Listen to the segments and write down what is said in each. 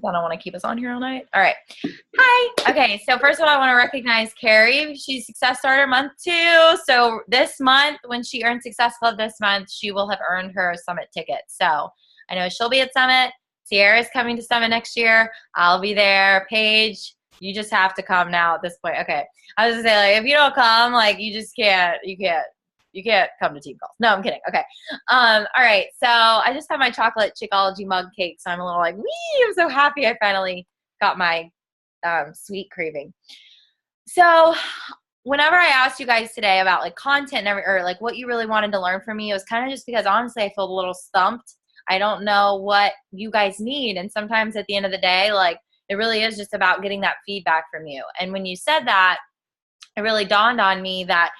I don't want to keep us on here all night. All right. Hi. Okay. So first of all, I want to recognize Carrie. She's Success Starter month 2. So this month, when she earns Success Club this month, she will have earned her Summit ticket. So I know she'll be at Summit. Sierra's coming to Summit next year. I'll be there. Paige, you just have to come now at this point. Okay. I was gonna say, like, if you don't come, like, you just can't, you can't come to team calls. No, I'm kidding. Okay. All right. So I just had my chocolate Chickology mug cake. So I'm a little like, wee, I'm so happy I finally got my sweet craving. So whenever I asked you guys today about like content or like what you really wanted to learn from me, it was kind of just because honestly, I feel a little stumped. I don't know what you guys need. And sometimes at the end of the day, like it really is just about getting that feedback from you. And when you said that, it really dawned on me that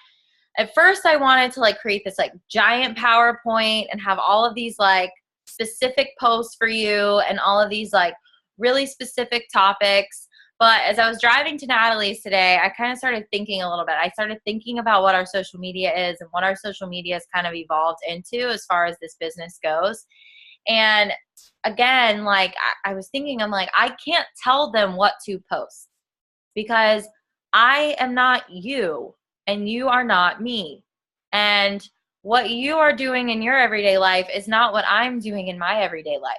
at first I wanted to like create this like giant PowerPoint and have all of these like specific posts for you and all of these like really specific topics. But as I was driving to Natalie's today, I kind of started thinking a little bit. I started thinking about what our social media is and what our social media has kind of evolved into as far as this business goes. And again, like I was thinking, I'm like, I can't tell them what to post because I am not you. And you are not me. And what you are doing in your everyday life is not what I'm doing in my everyday life.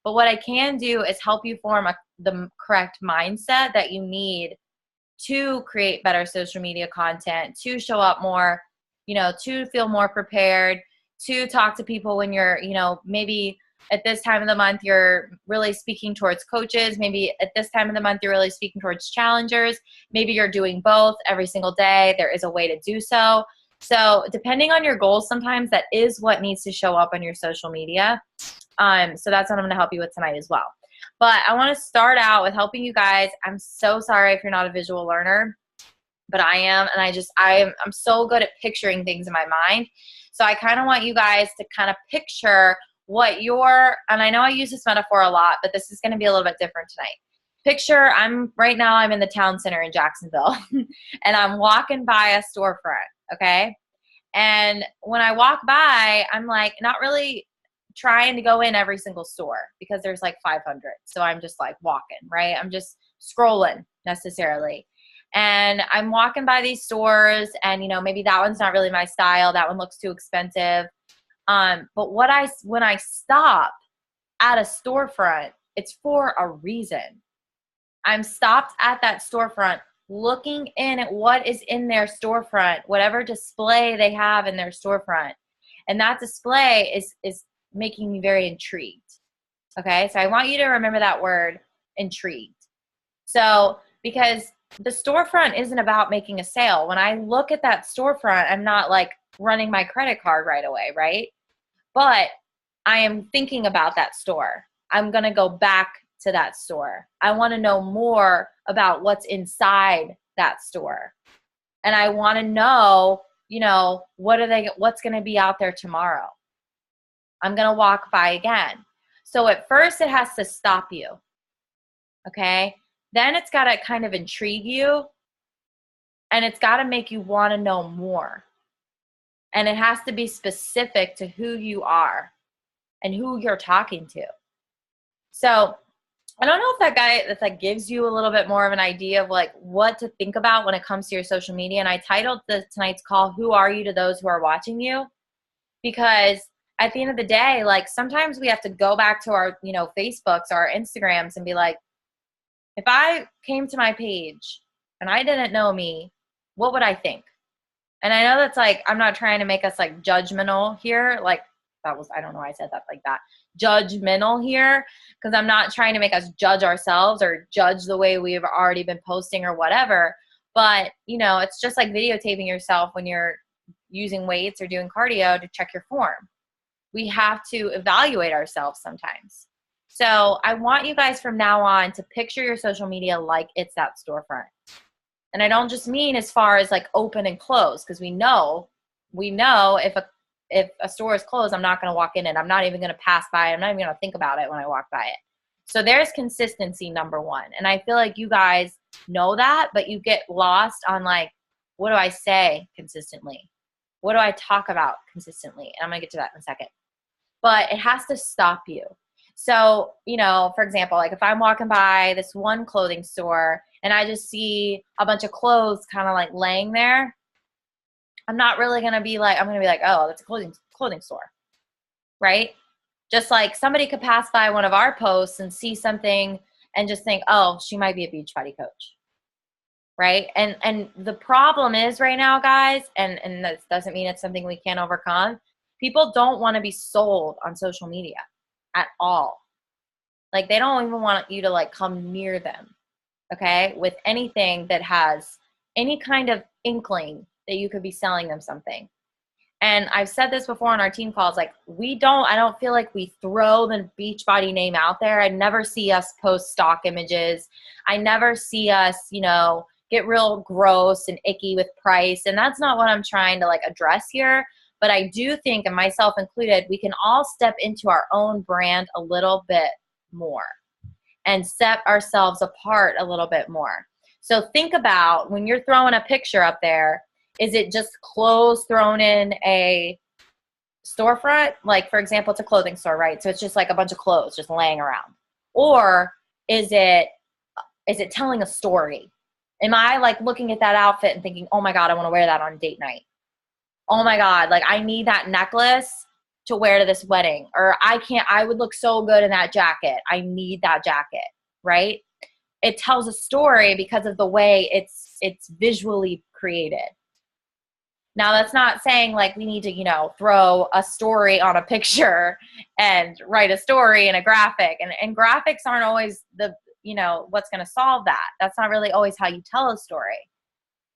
But what I can do is help you form the correct mindset that you need to create better social media content, to show up more, to feel more prepared, to talk to people when you're, maybe at this time of the month, you're really speaking towards coaches. Maybe at this time of the month, you're really speaking towards challengers. Maybe you're doing both every single day. There is a way to do so. So depending on your goals, sometimes that is what needs to show up on your social media. So that's what I'm going to help you with tonight as well. But I want to start out with helping you guys. I'm so sorry if you're not a visual learner, but I am. And I'm so good at picturing things in my mind. So I kind of want you guys to kind of picture and I know I use this metaphor a lot, but this is going to be a little bit different tonight. Picture right now I'm in the town center in Jacksonville and I'm walking by a storefront. Okay. And when I walk by, I'm like, not really trying to go in every single store because there's like 500. So I'm just like walking, right? I'm just scrolling necessarily. And I'm walking by these stores and, maybe that one's not really my style. That one looks too expensive. But when I stop at a storefront, it's for a reason. I'm stopped at that storefront looking in at what is in their storefront, whatever display they have in their storefront. And that display is making me very intrigued. Okay. So I want you to remember that word, intrigued. So, because the storefront isn't about making a sale. When I look at that storefront, I'm not like running my credit card right away, right? But I am thinking about that store. I'm going to go back to that store. I want to know more about what's inside that store. And I want to know, what's going to be out there tomorrow. I'm going to walk by again. So at first it has to stop you. Okay? Then it's got to kind of intrigue you. And it's got to make you want to know more. And it has to be specific to who you are and who you're talking to. So I don't know if that gives you a little bit more of an idea of like what to think about when it comes to your social media. And I titled tonight's call, Who Are You to Those Who Are Watching You? Because at the end of the day, like sometimes we have to go back to our, Facebooks or our Instagrams and be like, if I came to my page and I didn't know me, what would I think? And I know that's like, I'm not trying to make us like judgmental here. Like I don't know why I said that like that. Judgmental here. Because I'm not trying to make us judge ourselves or judge the way we've already been posting or whatever. But, it's just like videotaping yourself when you're using weights or doing cardio to check your form. We have to evaluate ourselves sometimes. So I want you guys from now on to picture your social media like it's that storefront. And I don't just mean as far as like open and close, because we know if a store is closed, I'm not going to walk in it. I'm not even going to pass by it. I'm not even going to think about it when I walk by it. So there's consistency, number one. And I feel like you guys know that, but you get lost on like, what do I say consistently? What do I talk about consistently? And I'm going to get to that in a second. But it has to stop you. So, you know, for example, like if I'm walking by this one clothing store and I just see a bunch of clothes kind of like laying there, I'm not really going to be like, I'm going to be like, oh, that's a clothing store, right? Just like somebody could pass by one of our posts and see something and just think, oh, she might be a Beachbody coach, right? And the problem is right now, guys, and that doesn't mean it's something we can't overcome. People don't want to be sold on social media at all. Like they don't even want you to like come near them, okay, with anything that has any kind of inkling that you could be selling them something. And I've said this before on our team calls, like I don't feel like we throw the Beachbody name out there. I never see us post stock images. I never see us, you know, get real gross and icky with price. And that's not what I'm trying to like address here. But I do think, and myself included, we can all step into our own brand a little bit more and set ourselves apart a little bit more. So think about when you're throwing a picture up there, is it just clothes thrown in a storefront? Like, for example, it's a clothing store, right? So it's just like a bunch of clothes just laying around. Or is it telling a story? Am I like looking at that outfit and thinking, oh my God, I want to wear that on date night? Oh my God, like I need that necklace to wear to this wedding. Or I would look so good in that jacket. I need that jacket, right? It tells a story because of the way it's visually created. Now, that's not saying like we need to, you know, throw a story on a picture and write a story in a graphic. And graphics aren't always the, you know, what's going to solve that. That's not really always how you tell a story.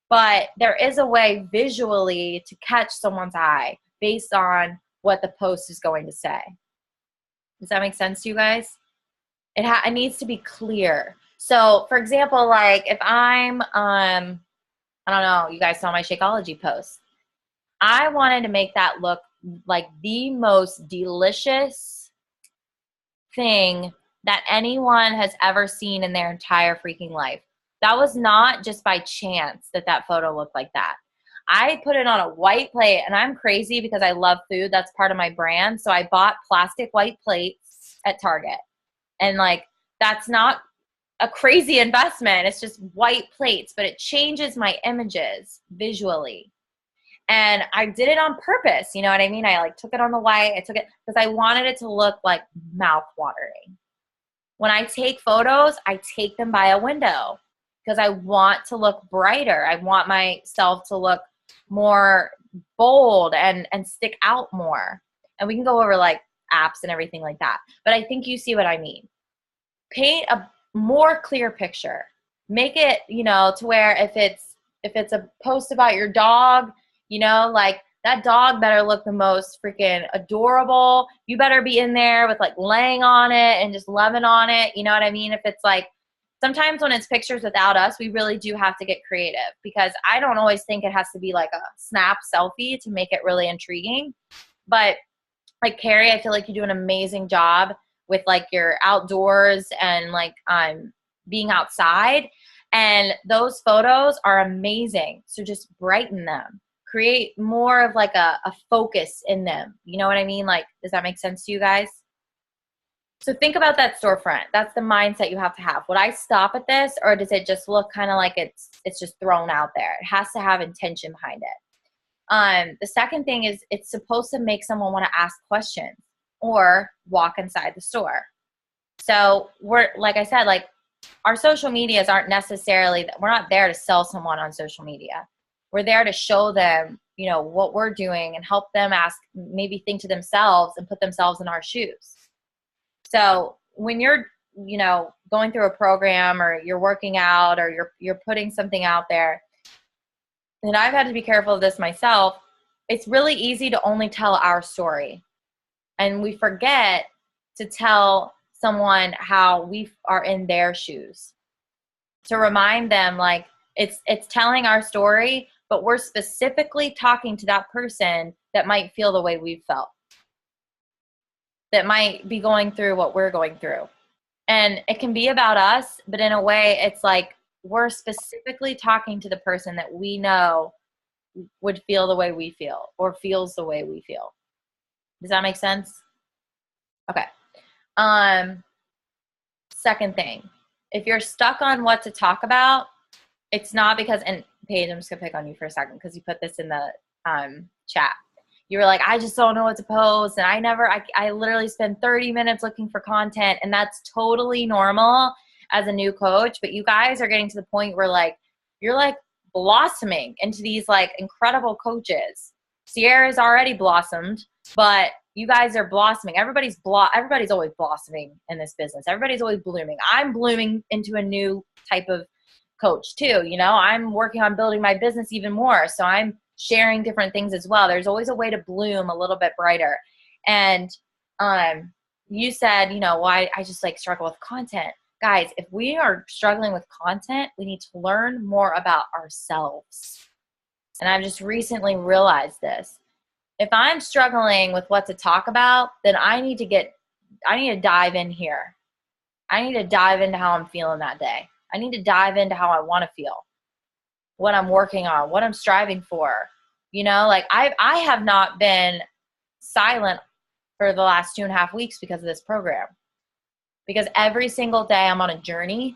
But there is a way visually to catch someone's eye based on what the post is going to say. Does that make sense to you guys? It needs to be clear. So, for example, like if I'm, I don't know, you guys saw my Shakeology post. I wanted to make that look like the most delicious thing that anyone has ever seen in their entire freaking life. That was not just by chance that photo looked like that. I put it on a white plate, and I'm crazy because I love food. That's part of my brand. So I bought plastic white plates at Target. And like, that's not a crazy investment. It's just white plates, but it changes my images visually. And I did it on purpose. You know what I mean? I like took it on the white. I took it because I wanted it to look like mouth watering. When I take photos, I take them by a window because I want to look brighter. I want myself to look more bold and stick out more. And we can go over like apps and everything like that. But I think you see what I mean. Paint a more clear picture. Make it, you know, to where if it's a post about your dog, you know, like that dog better look the most freaking adorable. You better be in there with like laying on it and just loving on it. You know what I mean? If it's like, sometimes when it's pictures without us, we really do have to get creative because I don't always think it has to be like a snap selfie to make it really intriguing. But like Carrie, I feel like you do an amazing job with like your outdoors and like being outside. And those photos are amazing. So just brighten them. Create more of like a focus in them. You know what I mean? Like, does that make sense to you guys? So think about that storefront. That's the mindset you have to have. Would I stop at this, or does it just look kind of like it's just thrown out there? It has to have intention behind it. The second thing is it's supposed to make someone want to ask questions or walk inside the store. So we're, like I said, like our social medias aren't necessarily, we're not there to sell someone on social media. We're there to show them, you know, what we're doing and help them ask, maybe think to themselves and put themselves in our shoes. So when you're, you know, going through a program or you're working out or you're putting something out there, and I've had to be careful of this myself, it's really easy to only tell our story. And we forget to tell someone how we are in their shoes. To remind them, like, it's telling our story, but we're specifically talking to that person that might feel the way we've felt, that might be going through what we're going through. And it can be about us, but in a way, it's like we're specifically talking to the person that we know would feel the way we feel or feels the way we feel. Does that make sense? Okay. Second thing, if you're stuck on what to talk about, it's not because, and Paige, I'm just gonna pick on you for a second because you put this in the chat. You were like, I just don't know what to post, and I literally spend 30 minutes looking for content, and that's totally normal as a new coach. But you guys are getting to the point where like you're like blossoming into these like incredible coaches. Sierra's already blossomed, but you guys are blossoming. Everybody's always blossoming in this business. Everybody's always blooming. I'm blooming into a new type of coach too. You know, I'm working on building my business even more. So I'm sharing different things as well. There's always a way to bloom a little bit brighter. And you said, you know, why I just like struggle with content. Guys, if we are struggling with content, we need to learn more about ourselves. And I've just recently realized this. If I'm struggling with what to talk about, then I need to dive in here. I need to dive into how I'm feeling that day. I need to dive into how I want to feel, what I'm working on, what I'm striving for. You know, like I have not been silent for the last 2.5 weeks because of this program. Because every single day I'm on a journey,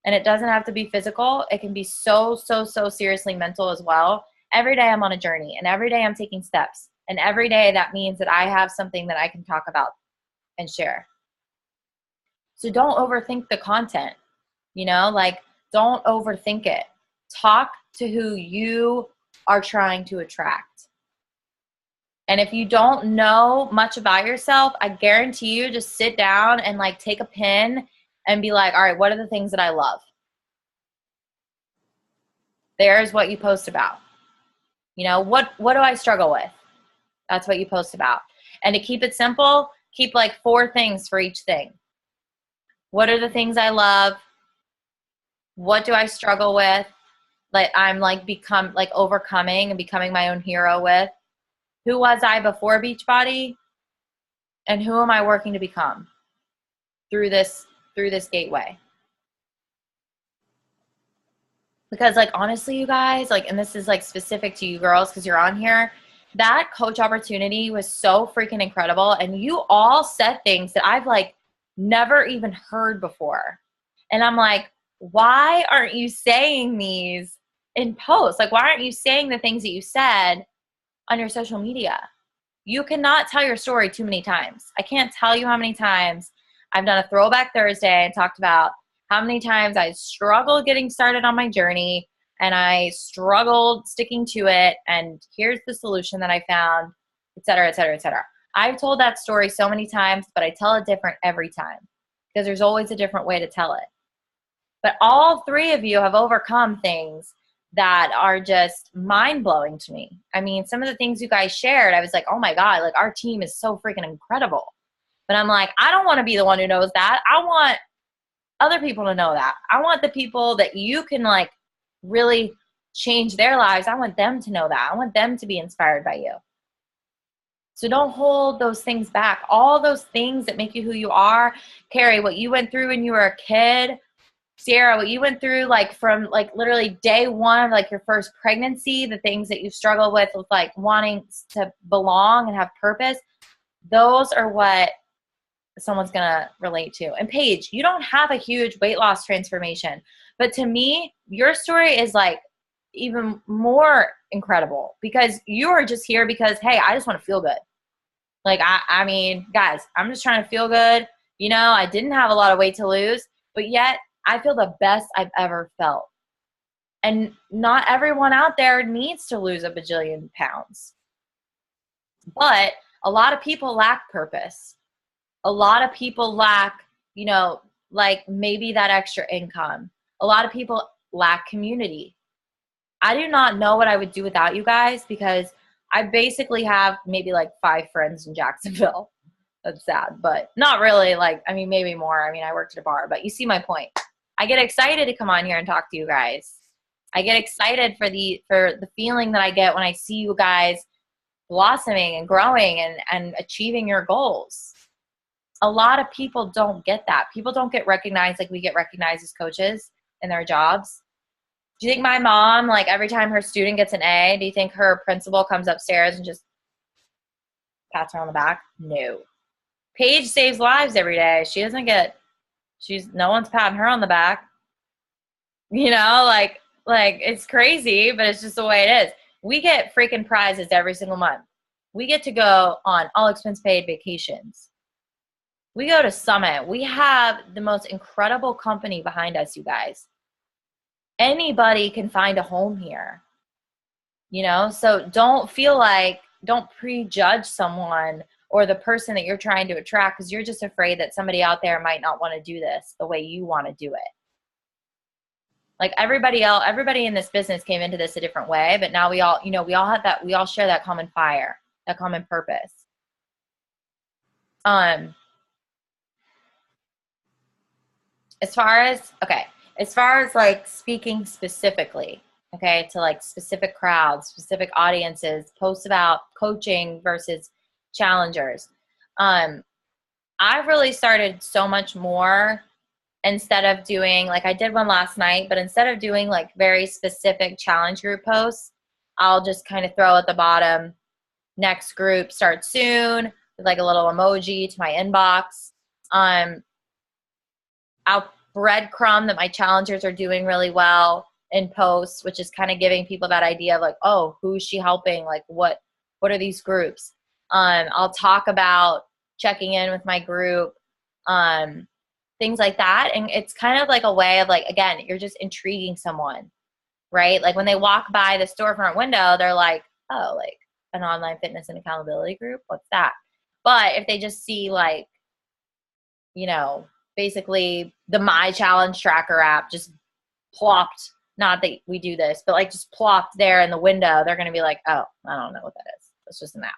and it doesn't have to be physical. It can be so seriously mental as well. Every day I'm on a journey, and every day I'm taking steps. And every day that means that I have something that I can talk about and share. So don't overthink the content, you know, like don't overthink it. Talk to who you are trying to attract. And if you don't know much about yourself, I guarantee you just sit down and like take a pen and be like, all right, what are the things that I love? There's what you post about. You know, what do I struggle with? That's what you post about. And to keep it simple, keep like 4 things for each thing. What are the things I love? What do I struggle with? Like I'm like overcoming and becoming my own hero with. Who was I before Beachbody? And who am I working to become through this gateway? Because like honestly, you guys, like, and this is like specific to you girls because you're on here, that coach opportunity was so freaking incredible. And you all said things that I've like never even heard before. And I'm like, why aren't you saying these in posts? Like, why aren't you saying the things that you said on your social media? You cannot tell your story too many times. I can't tell you how many times I've done a Throwback Thursday and talked about how many times I struggled getting started on my journey and I struggled sticking to it, and here's the solution that I found, et cetera, et cetera, et cetera. I've told that story so many times, but I tell it different every time because there's always a different way to tell it. But all 3 of you have overcome things that are just mind-blowing to me. I mean, some of the things you guys shared, I was like, oh my God, like our team is so freaking incredible. But I'm like, I don't want to be the one who knows that. I want other people to know that. I want the people that you can like really change their lives. I want them to know that. I want them to be inspired by you. So don't hold those things back. All those things that make you who you are. Carrie, what you went through when you were a kid. Sierra, what you went through like from like literally day one of like your first pregnancy, the things that you struggle with like wanting to belong and have purpose, those are what someone's gonna relate to. And Paige, you don't have a huge weight loss transformation, but to me, your story is like even more incredible because you are just here because, hey, I just want to feel good. Like, I mean, guys, I'm just trying to feel good. You know, I didn't have a lot of weight to lose, but yet I feel the best I've ever felt. And not everyone out there needs to lose a bajillion pounds. But a lot of people lack purpose. A lot of people lack, you know, like maybe that extra income. A lot of people lack community. I do not know what I would do without you guys because I basically have maybe like 5 friends in Jacksonville. That's sad, but not really. Like, I mean, maybe more. I mean, I worked at a bar, but you see my point. I get excited to come on here and talk to you guys. I get excited for the feeling that I get when I see you guys blossoming and growing and achieving your goals. A lot of people don't get that. People don't get recognized like we get recognized as coaches in their jobs. Do you think my mom, like every time her student gets an A, do you think her principal comes upstairs and just pats her on the back? No. Paige saves lives every day. She doesn't get, no one's patting her on the back. You know, like it's crazy, but it's just the way it is. We get freaking prizes every single month. We get to go on all expense paid vacations. We go to Summit. We have the most incredible company behind us, you guys. Anybody can find a home here, you know? So don't prejudge someone or the person that you're trying to attract because you're just afraid that somebody out there might not want to do this the way you want to do it. Like everybody in this business came into this a different way, but now we all have that, we all share that common fire, that common purpose. As far as like speaking specifically, okay, to like specific crowds, specific audiences, posts about coaching versus challengers. I've really started so much more instead of doing, like I did one last night, but instead of doing like very specific challenge group posts, I'll just kind of throw at the bottom, next group starts soon, with like a little emoji to my inbox. I'll breadcrumb that my challengers are doing really well in posts, which is kind of giving people that idea of like, oh, who's she helping? Like what are these groups? I'll talk about checking in with my group, things like that. And it's kind of like a way of like, again, you're just intriguing someone, right? Like when they walk by the storefront window, they're like, oh, like an online fitness and accountability group. What's that? But if they just see like, you know, basically the My Challenge Tracker app just plopped, not that we do this, but like just plopped there in the window, they're going to be like, oh, I don't know what that is. It's just an app.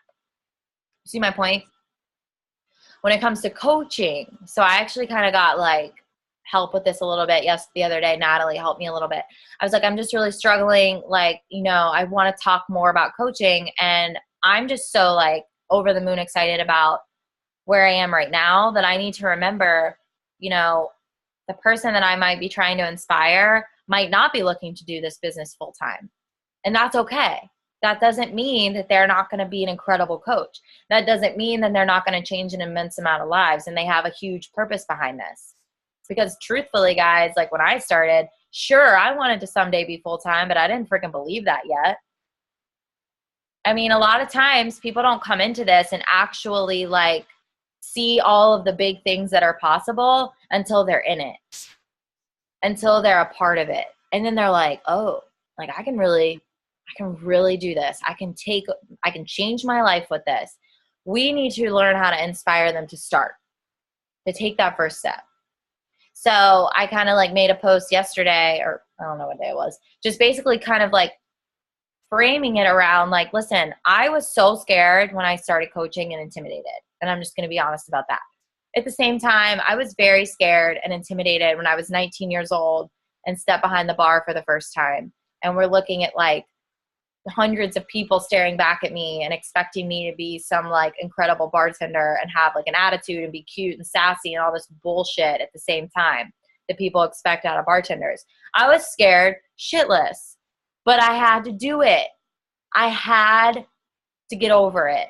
See my point? When it comes to coaching, so I actually kind of got like help with this a little bit. Yes, the other day, Natalie helped me a little bit. I was like, I'm just really struggling. Like, you know, I want to talk more about coaching, and I'm just so like over the moon excited about where I am right now that I need to remember, you know, the person that I might be trying to inspire might not be looking to do this business full time. And that's okay. That doesn't mean that they're not going to be an incredible coach. That doesn't mean that they're not going to change an immense amount of lives and they have a huge purpose behind this. Because truthfully, guys, like when I started, sure, I wanted to someday be full time, but I didn't freaking believe that yet. I mean, a lot of times people don't come into this and actually like see all of the big things that are possible until they're in it, until they're a part of it. And then they're like, oh, like I can really do this. I can change my life with this. We need to learn how to inspire them to start, to take that first step. So I kind of like made a post yesterday, or I don't know what day it was, just basically kind of like framing it around like, listen, I was so scared when I started coaching and intimidated. And I'm just going to be honest about that. At the same time, I was very scared and intimidated when I was 19 years old and stepped behind the bar for the first time. And we're looking at like hundreds of people staring back at me and expecting me to be some like incredible bartender and have like an attitude and be cute and sassy and all this bullshit at the same time that people expect out of bartenders. I was scared shitless, but I had to do it. I had to get over it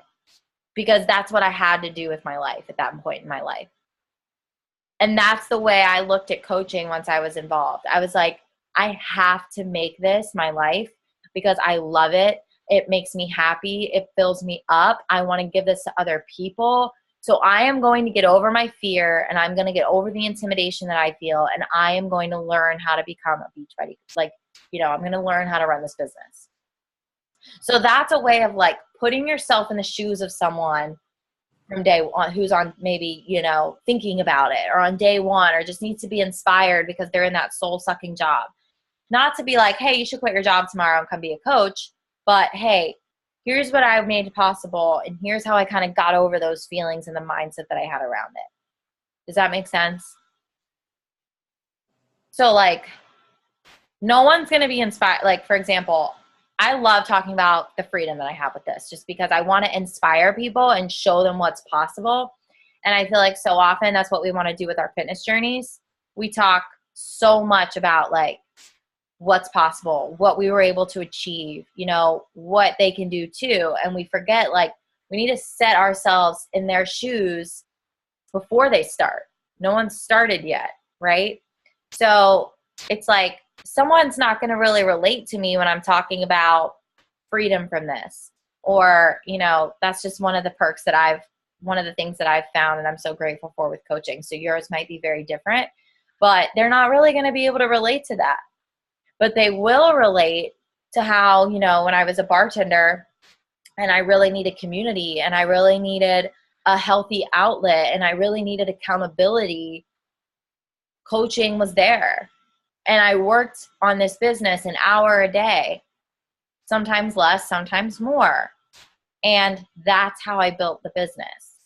because that's what I had to do with my life at that point in my life. And that's the way I looked at coaching once I was involved. I was like, I have to make this my life because I love it. It makes me happy. It fills me up. I want to give this to other people. So I am going to get over my fear and I'm going to get over the intimidation that I feel. And I am going to learn how to become a beach buddy. Like, you know, I'm going to learn how to run this business. So that's a way of like putting yourself in the shoes of someone from day one who's on maybe, you know, thinking about it or on day one or just needs to be inspired because they're in that soul sucking job. Not to be like, hey, you should quit your job tomorrow and come be a coach, but hey, here's what I've made possible and here's how I kind of got over those feelings and the mindset that I had around it. Does that make sense? So like, no one's going to be inspired. Like, for example, I love talking about the freedom that I have with this just because I want to inspire people and show them what's possible. And I feel like so often that's what we want to do with our fitness journeys. We talk so much about like, what's possible, what we were able to achieve, you know, what they can do too. And we forget like we need to set ourselves in their shoes before they start. No one's started yet, right? So it's like someone's not going to really relate to me when I'm talking about freedom from this. Or, you know, that's just one of the perks that one of the things that I've found and I'm so grateful for with coaching. So yours might be very different, but they're not really going to be able to relate to that. But they will relate to how, you know, when I was a bartender and I really needed community and I really needed a healthy outlet and I really needed accountability, coaching was there. And I worked on this business an hour a day, sometimes less, sometimes more. And that's how I built the business.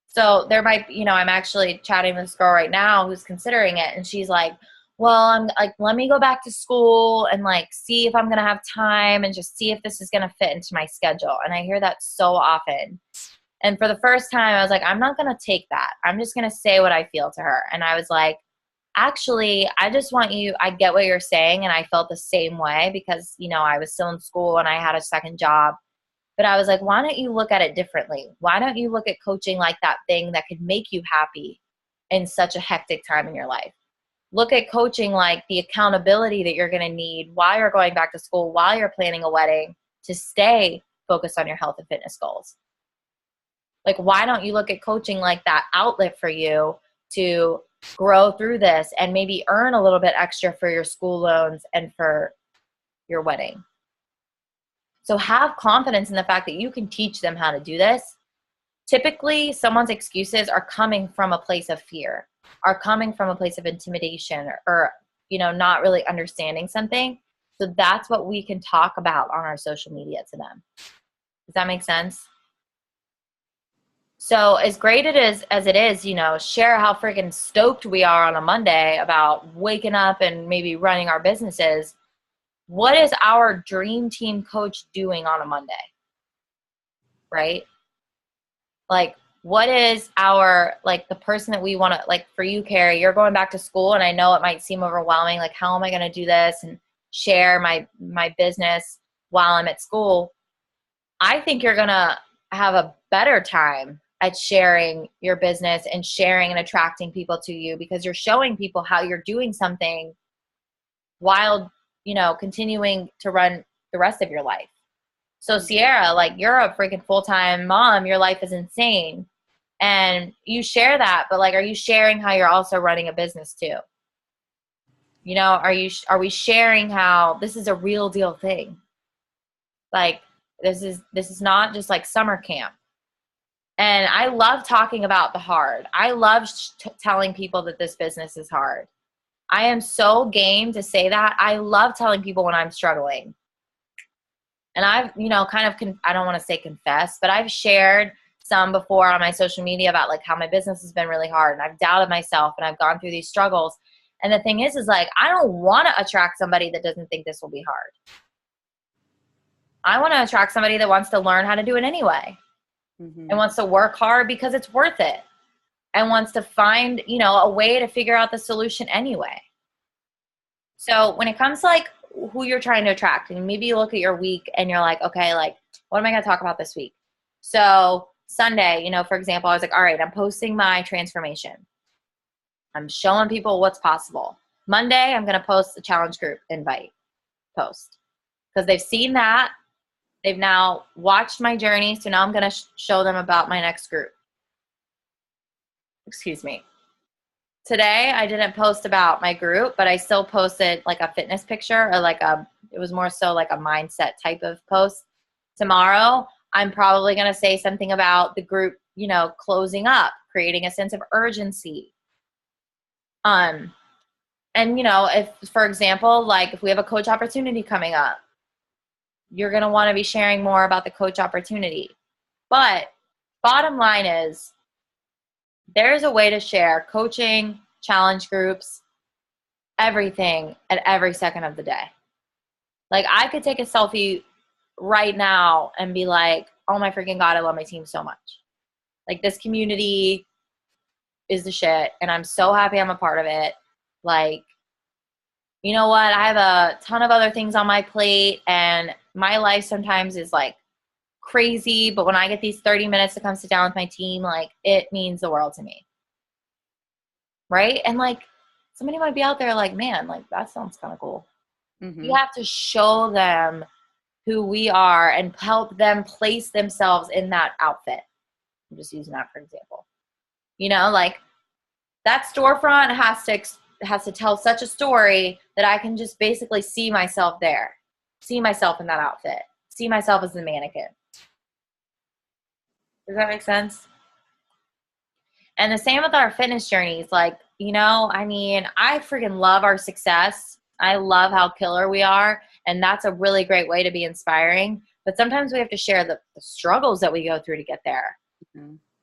So there might, you know, I'm actually chatting with this girl right now who's considering it. And she's like, well, I'm like, let me go back to school and like see if I'm going to have time and just see if this is going to fit into my schedule. And I hear that so often. And for the first time, I was like, I'm not going to take that. I'm just going to say what I feel to her. And I was like, actually, I just want you, I get what you're saying. And I felt the same way because, you know, I was still in school and I had a second job. But I was like, why don't you look at it differently? Why don't you look at coaching like that thing that could make you happy in such a hectic time in your life? Look at coaching like the accountability that you're going to need while you're going back to school, while you're planning a wedding, to stay focused on your health and fitness goals. Like, why don't you look at coaching like that outlet for you to grow through this and maybe earn a little bit extra for your school loans and for your wedding? So have confidence in the fact that you can teach them how to do this. Typically, someone's excuses are coming from a place of fear, are coming from a place of intimidation or, you know, not really understanding something. So that's what we can talk about on our social media to them. Does that make sense? So as great as it is, you know, share how freaking stoked we are on a Monday about waking up and maybe running our businesses. What is our dream team coach doing on a Monday? Right? Like, what is our, like, the person that we want to, like, for you, Carrie, you're going back to school and I know it might seem overwhelming. Like, how am I going to do this and share my business while I'm at school? I think you're going to have a better time at sharing your business and sharing and attracting people to you because you're showing people how you're doing something while, you know, continuing to run the rest of your life. So Sierra, like, you're a freaking full-time mom. Your life is insane. And you share that, but like, are you sharing how you're also running a business too? You know, are we sharing how this is a real deal thing? Like, this is not just like summer camp. And I love talking about the hard. I love telling people that this business is hard. I am so game to say that. I love telling people when I'm struggling. And I've, you know, kind of, I don't want to say confess, but I've shared some before on my social media about like how my business has been really hard and I've doubted myself and I've gone through these struggles. And the thing is like, I don't want to attract somebody that doesn't think this will be hard. I want to attract somebody that wants to learn how to do it anyway. And wants to work hard because it's worth it and wants to find, you know, a way to figure out the solution anyway. So when it comes to like who you're trying to attract, and maybe you look at your week and you're like, okay, like, what am I going to talk about this week? So Sunday, you know, for example, I was like, all right, I'm posting my transformation. I'm showing people what's possible. Monday, I'm going to post the challenge group invite post because they've seen that. They've now watched my journey, so now I'm going to show them about my next group. Excuse me. Today, I didn't post about my group, but I still posted like a fitness picture or like it was more so like a mindset type of post. Tomorrow, I'm probably going to say something about the group, you know, closing up, creating a sense of urgency. And, you know, if, for example, like if we have a coach opportunity coming up, you're going to want to be sharing more about the coach opportunity. But bottom line is there's a way to share coaching, challenge groups, everything at every second of the day. Like I could take a selfie right now and be like, oh my freaking God, I love my team so much. Like this community is the shit and I'm so happy I'm a part of it. Like, you know what? I have a ton of other things on my plate and my life sometimes is like crazy, but when I get these 30 minutes to come sit down with my team, like it means the world to me. Right? And like somebody might be out there like, man, like that sounds kind of cool. We have to show them who we are and help them place themselves in that outfit. I'm just using that for example. You know, like that storefront has to tell such a story that I can just basically see myself there, see myself in that outfit, see myself as the mannequin. Does that make sense? And the same with our fitness journeys. Like, you know, I mean, I freaking love our success. I love how killer we are. And that's a really great way to be inspiring. But sometimes we have to share the struggles that we go through to get there.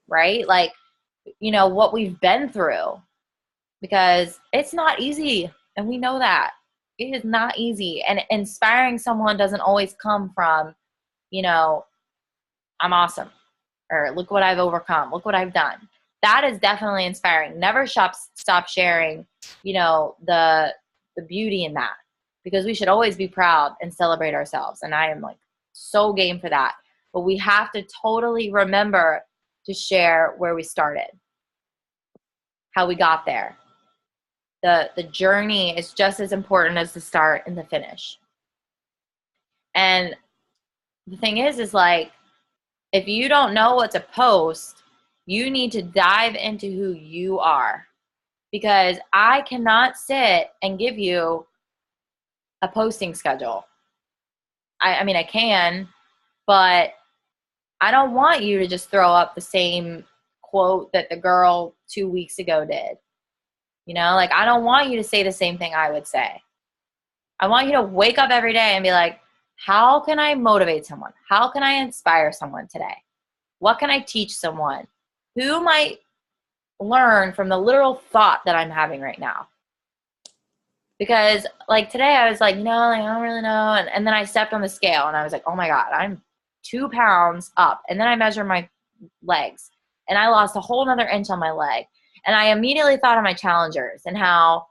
Right? Like, you know, what we've been through. Because it's not easy. And we know that. It is not easy. And inspiring someone doesn't always come from, you know, I'm awesome. Or look what I've overcome. Look what I've done. That is definitely inspiring. Never stop sharing, you know, the beauty in that, because we should always be proud and celebrate ourselves. And I am like so game for that. But we have to totally remember to share where we started, how we got there. The journey is just as important as the start and the finish. And the thing is like, if you don't know what to post, you need to dive into who you are, because I cannot sit and give you a posting schedule. I mean, I can, but I don't want you to just throw up the same quote that the girl 2 weeks ago did. You know, like I don't want you to say the same thing I would say. I want you to wake up every day and be like, how can I motivate someone? How can I inspire someone today? What can I teach someone? Who might learn from the literal thought that I'm having right now? Because like today I was like, you know, like, I don't really know. And then I stepped on the scale and I was like, oh my God, I'm 2 pounds up. And then I measured my legs and I lost a whole nother inch on my leg. And I immediately thought of my challengers and how,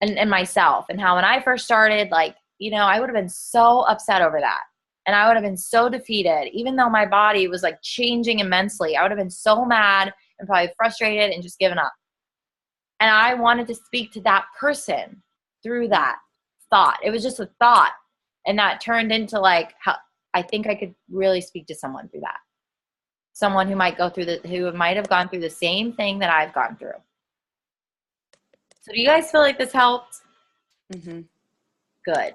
and myself, and how when I first started, like, you know, I would have been so upset over that. And I would have been so defeated, even though my body was like changing immensely. I would have been so mad and probably frustrated and just given up. And I wanted to speak to that person through that thought. It was just a thought. And that turned into like, how I think I could really speak to someone through that. Someone who might who might have gone through the same thing that I've gone through. So do you guys feel like this helped? Good.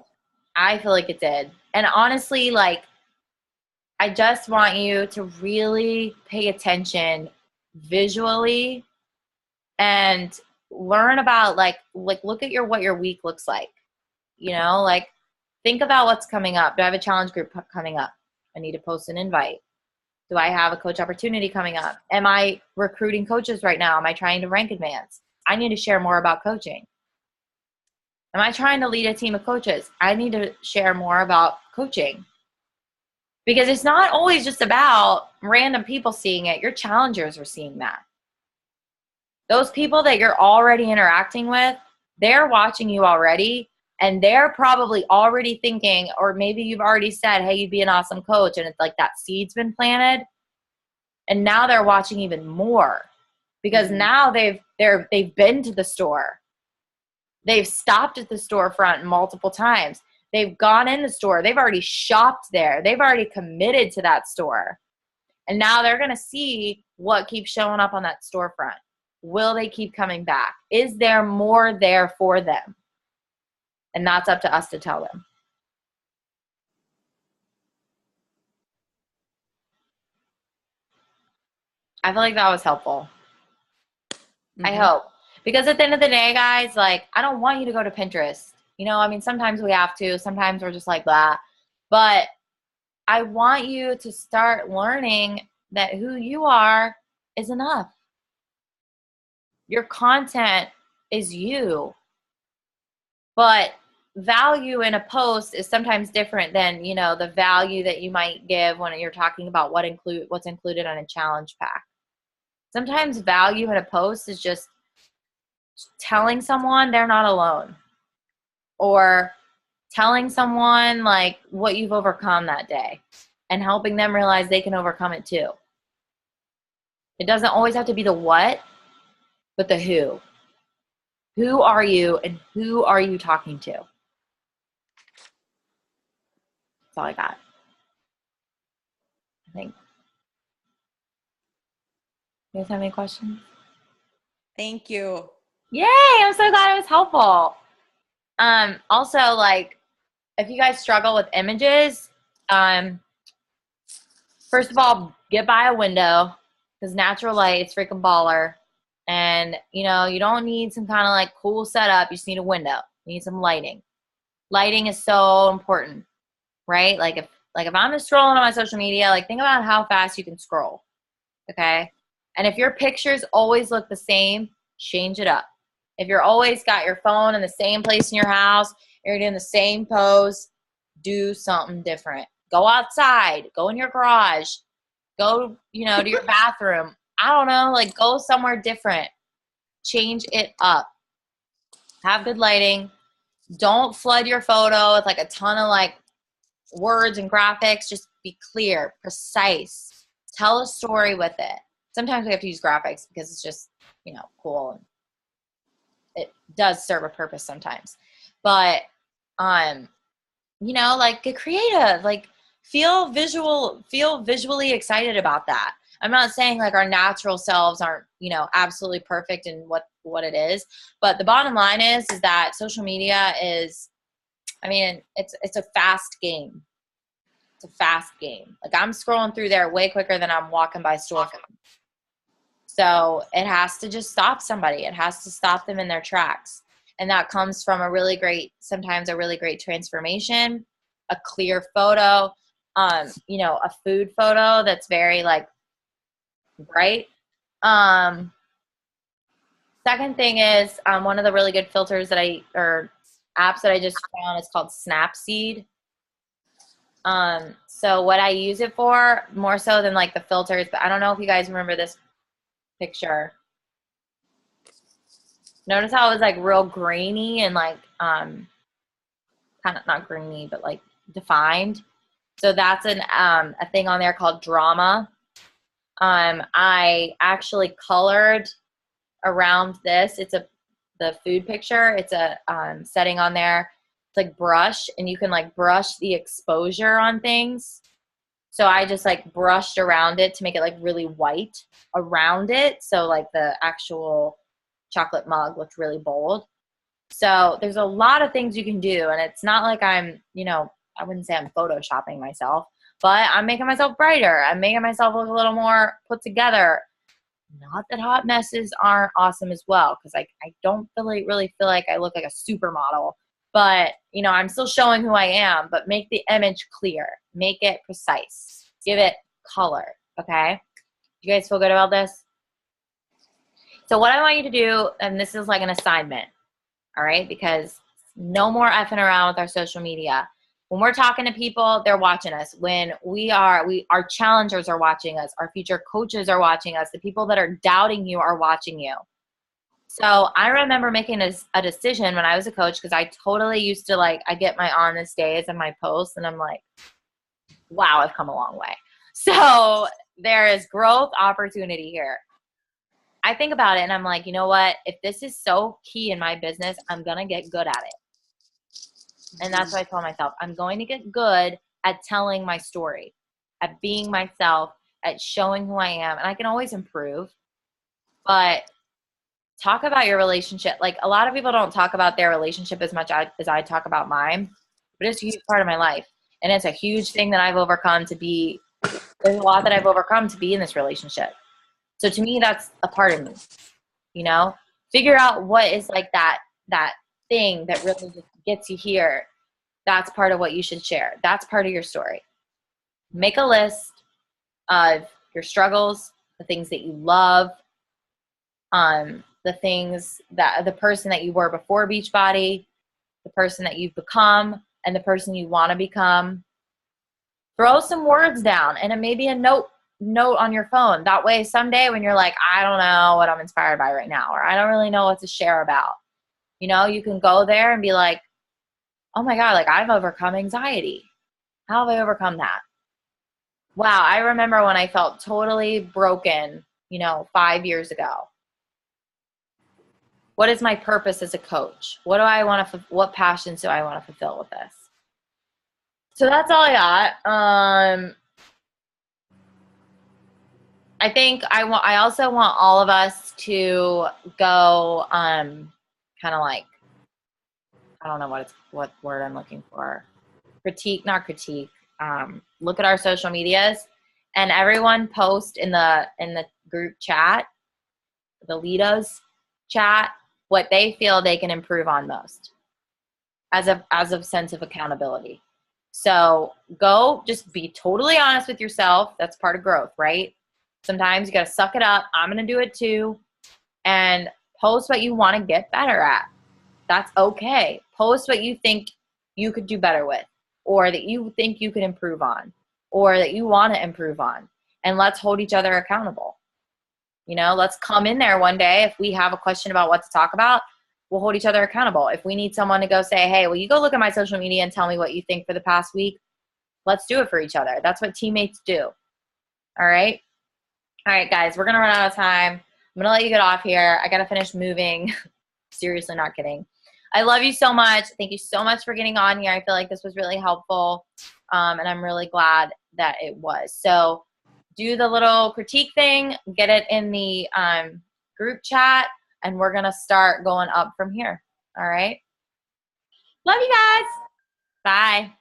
I feel like it did. And honestly, like, I just want you to really pay attention visually and learn about like look at what your week looks like. You know, like think about what's coming up. Do I have a challenge group coming up? I need to post an invite. Do I have a coach opportunity coming up? Am I recruiting coaches right now? Am I trying to rank advance? I need to share more about coaching. Am I trying to lead a team of coaches? I need to share more about coaching. Because it's not always just about random people seeing it. Your challengers are seeing that. Those people that you're already interacting with, they're watching you already, and they're probably already thinking, or maybe you've already said, hey, you'd be an awesome coach, and it's like that seed's been planted, and now they're watching even more because now they've been to the store. They've stopped at the storefront multiple times. They've gone in the store. They've already shopped there. They've already committed to that store. And now they're going to see what keeps showing up on that storefront. Will they keep coming back? Is there more there for them? And that's up to us to tell them. I feel like that was helpful. I hope. Because at the end of the day, guys, like, I don't want you to go to Pinterest. You know, I mean, sometimes we have to. Sometimes we're just like, blah. But I want you to start learning that who you are is enough. Your content is you. But value in a post is sometimes different than, you know, the value that you might give when you're talking about what's included on a challenge pack. Sometimes value in a post is just telling someone they're not alone, or telling someone like what you've overcome that day. and helping them realize they can overcome it too. It doesn't always have to be the what, but the who. Who are you and who are you talking to? That's all I got, I think. You guys have any questions? Thank you. Yay, I'm so glad it was helpful. Also, like, if you guys struggle with images, first of all, get by a window, because natural light is freaking baller. And, you know, you don't need some kind of like cool setup. You just need a window. You need some lighting. Lighting is so important, right? Like if I'm just scrolling on my social media, like think about how fast you can scroll, okay? And if your pictures always look the same, change it up. If you're always got your phone in the same place in your house, you're doing the same pose, do something different. Go outside, go in your garage, go, you know, to your bathroom. I don't know, like go somewhere different. Change it up. Have good lighting. Don't flood your photo with like a ton of like words and graphics. Just be clear, precise. Tell a story with it. Sometimes we have to use graphics because it's just, you know, cool. And it does serve a purpose sometimes. But, you know, like get creative, like feel visually excited about that. I'm not saying like our natural selves aren't, you know, absolutely perfect in what it is. But the bottom line is that social media is, I mean, it's a fast game. It's a fast game. Like I'm scrolling through there way quicker than I'm walking by store. So it has to just stop somebody. It has to stop them in their tracks. And that comes from sometimes a really great transformation, a clear photo, you know, a food photo that's very like bright. Second thing is one of the really good filters or apps that I just found is called Snapseed. So what I use it for, more so than like the filters, but I don't know if you guys remember this picture. Notice how it was like real grainy and like kind of not grainy, but like defined. So that's a thing on there called Drama. I actually colored around this. It's the food picture. It's a setting on there. It's like brush, and you can like brush the exposure on things. So I just like brushed around it to make it like really white around it. So like the actual chocolate mug looked really bold. So there's a lot of things you can do. And it's not like I'm, you know, I wouldn't say I'm photoshopping myself, but I'm making myself brighter. I'm making myself look a little more put together. Not that hot messes aren't awesome as well, because I don't really feel like I look like a supermodel. But, you know, I'm still showing who I am, but make the image clear. Make it precise. Give it color, okay? You guys feel good about this? So what I want you to do, and this is like an assignment, all right? Because no more effing around with our social media. When we're talking to people, they're watching us. When our challengers are watching us. Our future coaches are watching us. The people that are doubting you are watching you. So I remember making a decision when I was a coach, because I totally used to like, I get my honest days and my posts and I'm like, wow, I've come a long way. So there is growth opportunity here. I think about it and I'm like, you know what? If this is so key in my business, I'm going to get good at it. And that's what I told myself. I'm going to get good at telling my story, at being myself, at showing who I am. And I can always improve. But talk about your relationship. Like a lot of people don't talk about their relationship as much as I talk about mine. But it's a huge part of my life. And it's a huge thing that I've overcome to be. There's a lot that I've overcome to be in this relationship. So to me, that's a part of me, you know? Figure out what is like that thing that really just gets you here. That's part of what you should share. That's part of your story. Make a list of your struggles, the things that you love, the things that the person that you were before Beachbody, the person that you've become, and the person you want to become. Throw some words down, and it may be a note on your phone. That way someday when you're like, I don't know what I'm inspired by right now, or I don't really know what to share about, you know, you can go there and be like, oh my God, like I've overcome anxiety. How have I overcome that? Wow, I remember when I felt totally broken, 5 years ago. What is my purpose as a coach? What do I want to, what passions do I want to fulfill with this? So that's all I got. I think I also want all of us to go, kind of like, I don't know what word I'm looking for. Not critique. Look at our social medias and everyone post in the group chat, the Litos chat, what they feel they can improve on most as a sense of accountability. So go just be totally honest with yourself. That's part of growth, right? Sometimes you got to suck it up. I'm going to do it too. And post what you want to get better at. That's okay. Post what you think you could do better with, or that you think you could improve on, or that you want to improve on. And let's hold each other accountable. Let's come in there one day. If we have a question about what to talk about, we'll hold each other accountable. If we need someone to go say, hey, will you go look at my social media and tell me what you think for the past week? Let's do it for each other. That's what teammates do. All right. All right, guys, we're going to run out of time. I'm going to let you get off here. I got to finish moving. Seriously, not kidding. I love you so much. Thank you so much for getting on here. I feel like this was really helpful, and I'm really glad that it was. So do the little critique thing, get it in the group chat, and we're going to start going up from here. All right? Love you guys. Bye.